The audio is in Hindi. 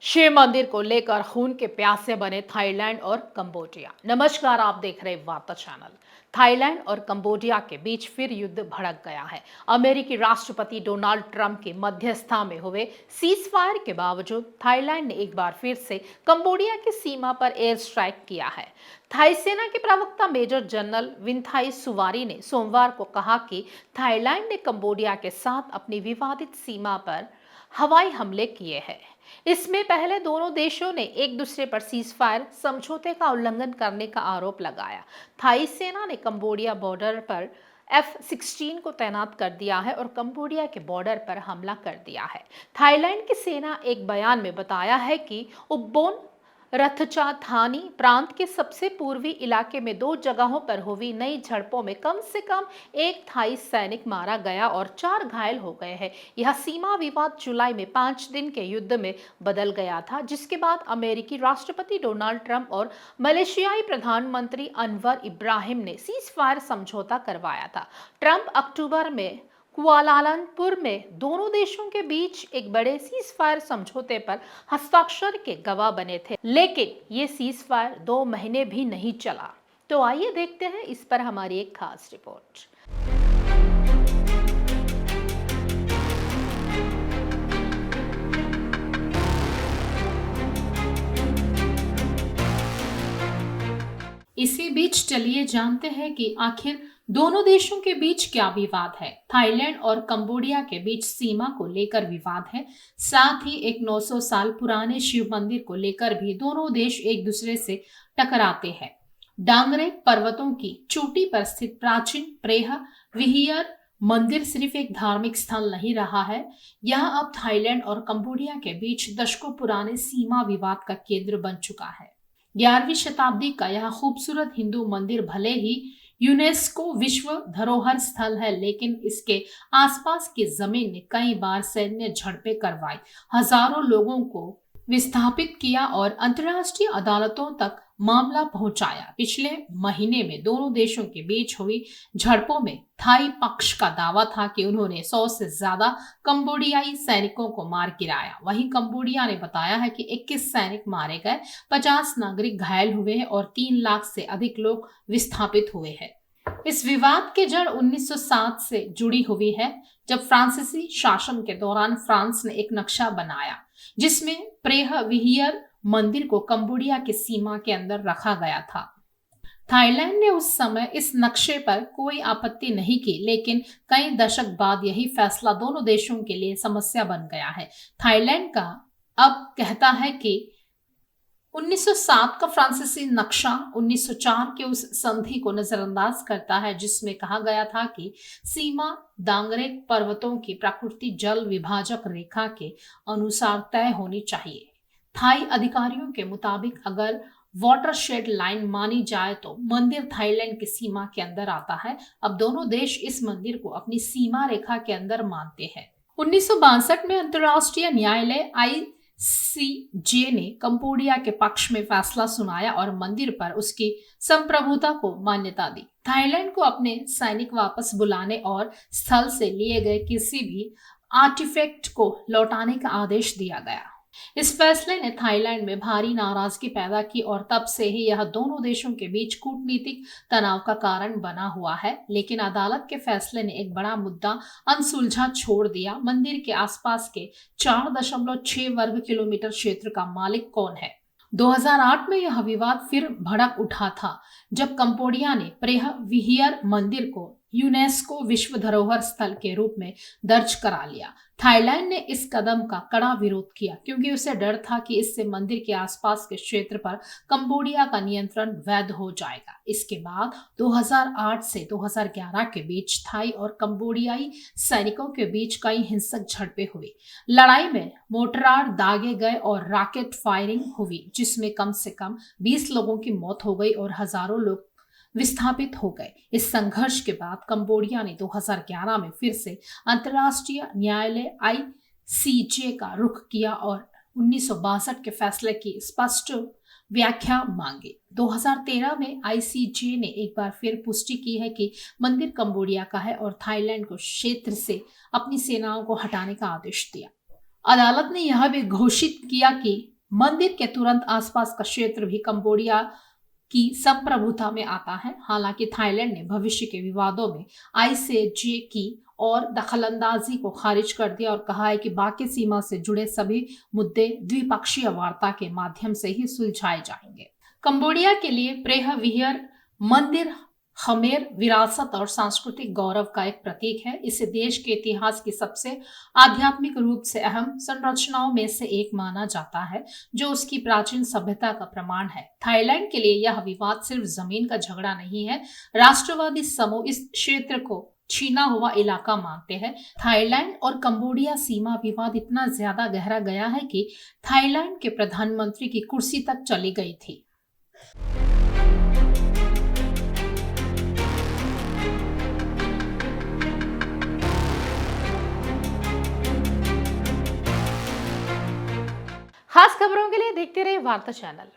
शिव मंदिर को लेकर खून के प्यासे बने थाईलैंड और कंबोडिया। नमस्कार, आप देख रहे वार्ता चैनल। थाईलैंड और कंबोडिया के बीच फिर युद्ध भड़क गया है। अमेरिकी राष्ट्रपति डोनाल्ड ट्रंप की मध्यस्थता में हुए सीजफायर के बावजूद थाईलैंड ने एक बार फिर से कंबोडिया की सीमा पर एयर स्ट्राइक किया है। थाई सेना के प्रवक्ता मेजर जनरल विनथाई सुवारी ने सोमवार को कहा कि थाईलैंड ने कंबोडिया के साथ अपनी विवादित सीमा पर हवाई हमले किए हैं। इसमें पहले दोनों देशों ने एक दूसरे पर सीजफायर समझौते का उल्लंघन करने का आरोप लगाया। थाई सेना ने कंबोडिया बॉर्डर पर F-16 को तैनात कर दिया है और कंबोडिया के बॉर्डर पर हमला कर दिया है। थाईलैंड की सेना एक बयान में बताया है कि उब्बोन रथचाथानी प्रांत के सबसे पूर्वी इलाके में 2 जगहों पर हुई नई झड़पों में कम से कम एक थाई सैनिक मारा गया और 4 घायल हो गए हैं। यह सीमा विवाद जुलाई में 5 दिन के युद्ध में बदल गया था, जिसके बाद अमेरिकी राष्ट्रपति डोनाल्ड ट्रंप और मलेशियाई प्रधानमंत्री अनवर इब्राहिम ने सीजफायर समझौता करवाया था। ट्रंप अक्टूबर में कुआलालंपुर में दोनों देशों के बीच एक बड़े सीजफायर समझौते पर हस्ताक्षर के गवाह बने थे, लेकिन ये सीजफायर 2 महीने भी नहीं चला। तो आइए देखते हैं इस पर हमारी एक खास रिपोर्ट। इसी बीच चलिए जानते हैं कि आखिर दोनों देशों के बीच क्या विवाद है। थाईलैंड और कंबोडिया के बीच सीमा को लेकर विवाद है। साथ ही एक 900 साल पुराने शिव मंदिर को लेकर भी दोनों देश एक दूसरे से टकराते हैं। डांगरेक पर्वतों की चोटी पर स्थित प्राचीन प्रेह विहियर मंदिर सिर्फ एक धार्मिक स्थल नहीं रहा है, यह अब थाईलैंड और कंबोडिया के बीच दशकों पुराने सीमा विवाद का केंद्र बन चुका है। 11वीं शताब्दी का यह खूबसूरत हिंदू मंदिर भले ही यूनेस्को विश्व धरोहर स्थल है, लेकिन इसके आसपास की जमीन ने कई बार सैन्य झड़पें करवाई, हजारों लोगों को विस्थापित किया और अंतर्राष्ट्रीय अदालतों तक मामला पहुंचाया। पिछले महीने में दोनों देशों के बीच हुई झड़पों में थाई पक्ष का दावा था कि उन्होंने 100 से ज्यादा कंबोडियाई सैनिकों को मार गिराया। वहीं कंबोडिया ने बताया है कि 21 सैनिक मारे गए, 50 नागरिक घायल हुए हैं और 3 लाख से अधिक लोग विस्थापित हुए हैं। इस विवाद की जड़ 1907 से जुड़ी हुई है, जब फ्रांसीसी शासन के दौरान फ्रांस ने एक नक्शा बनाया जिसमें प्रेह विहियर मंदिर को कंबोडिया की सीमा के अंदर रखा गया था। थाईलैंड ने उस समय इस नक्शे पर कोई आपत्ति नहीं की, लेकिन कई दशक बाद यही फैसला दोनों देशों के लिए समस्या बन गया है। थाईलैंड का अब कहता है कि 1907 का फ्रांसीसी नक्शा 1904 के उस संधि को नजरअंदाज करता है जिसमें कहा गया था कि सीमा दांगरेक पर्वतों की प्राकृतिक जल विभाजक रेखा के अनुसार तय होनी चाहिए। थाई अधिकारियों के मुताबिक अगर वाटरशेड लाइन मानी जाए तो मंदिर थाईलैंड की सीमा के अंदर आता है। अब दोनों देश इस मंदिर को अपनी सीमा रेखा के अंदर मानते हैं। 1962 में अंतर्राष्ट्रीय न्यायालय ICJ ने कंबोडिया के पक्ष में फैसला सुनाया और मंदिर पर उसकी संप्रभुता को मान्यता दी। थाईलैंड को अपने सैनिक वापस बुलाने और स्थल से लिए गए किसी भी आर्टिफैक्ट को लौटाने का आदेश दिया गया। इस फैसले ने थाईलैंड में भारी नाराजगी पैदा की और तब से ही यह दोनों देशों के बीच कूटनीतिक तनाव का कारण बना हुआ है। लेकिन अदालत के फैसले ने एक बड़ा मुद्दा अनसुलझा छोड़ दिया। मंदिर के आसपास के 4.6 वर्ग किलोमीटर क्षेत्र का मालिक कौन है? 2008 में यह विवाद फिर भड़क उठा था, जब कंबोडिया ने प्रेह विहियर मंदिर को यूनेस्को विश्व धरोहर स्थल के रूप में दर्ज करा लिया। थाईलैंड ने इस कदम का कड़ा विरोध किया क्योंकि उसे डर था कि इससे मंदिर के आसपास के क्षेत्र पर कंबोडिया का नियंत्रण वैध हो जाएगा। इसके बाद 2008 से 2011 के बीच थाई और कंबोडियाई सैनिकों के बीच कई हिंसक झड़पें हुई। लड़ाई में मोर्टार दागे गए और रॉकेट फायरिंग हुई, जिसमें कम से कम 20 लोगों की मौत हो गई और हजारों लोग विस्थापित हो गए। इस संघर्ष के बाद कंबोडिया ने 2011 में फिर से अंतर्राष्ट्रीय न्यायालय ICJ का रुख किया और 1962 के फैसले की स्पष्ट व्याख्या मांगी। 2013 में ICJ ने एक बार फिर पुष्टि की है कि मंदिर कंबोडिया का है और थाईलैंड को क्षेत्र से अपनी सेनाओं को हटाने का आदेश दिया। अदालत ने यह भी घोषित किया कि मंदिर के तुरंत आसपास का क्षेत्र भी कंबोडिया की संप्रभुता में आता है। हालांकि थाईलैंड ने भविष्य के विवादों में आईसीजे की और दखलंदाजी को खारिज कर दिया और कहा है कि बाकी सीमा से जुड़े सभी मुद्दे द्विपक्षीय वार्ता के माध्यम से ही सुलझाए जाएंगे। कंबोडिया के लिए प्रेह विहार मंदिर खमेर विरासत और सांस्कृतिक गौरव का एक प्रतीक है। इसे देश के इतिहास की सबसे आध्यात्मिक रूप से अहम संरचनाओं में से एक माना जाता है, जो उसकी प्राचीन सभ्यता का प्रमाण है। थाईलैंड के लिए यह विवाद सिर्फ जमीन का झगड़ा नहीं है। राष्ट्रवादी समूह इस क्षेत्र को छीना हुआ इलाका मानते हैं। थाईलैंड और कंबोडिया सीमा विवाद इतना ज्यादा गहरा गया है कि थाईलैंड के प्रधानमंत्री की कुर्सी तक चली गई थी। खास खबरों के लिए देखते रहिए वार्ता चैनल।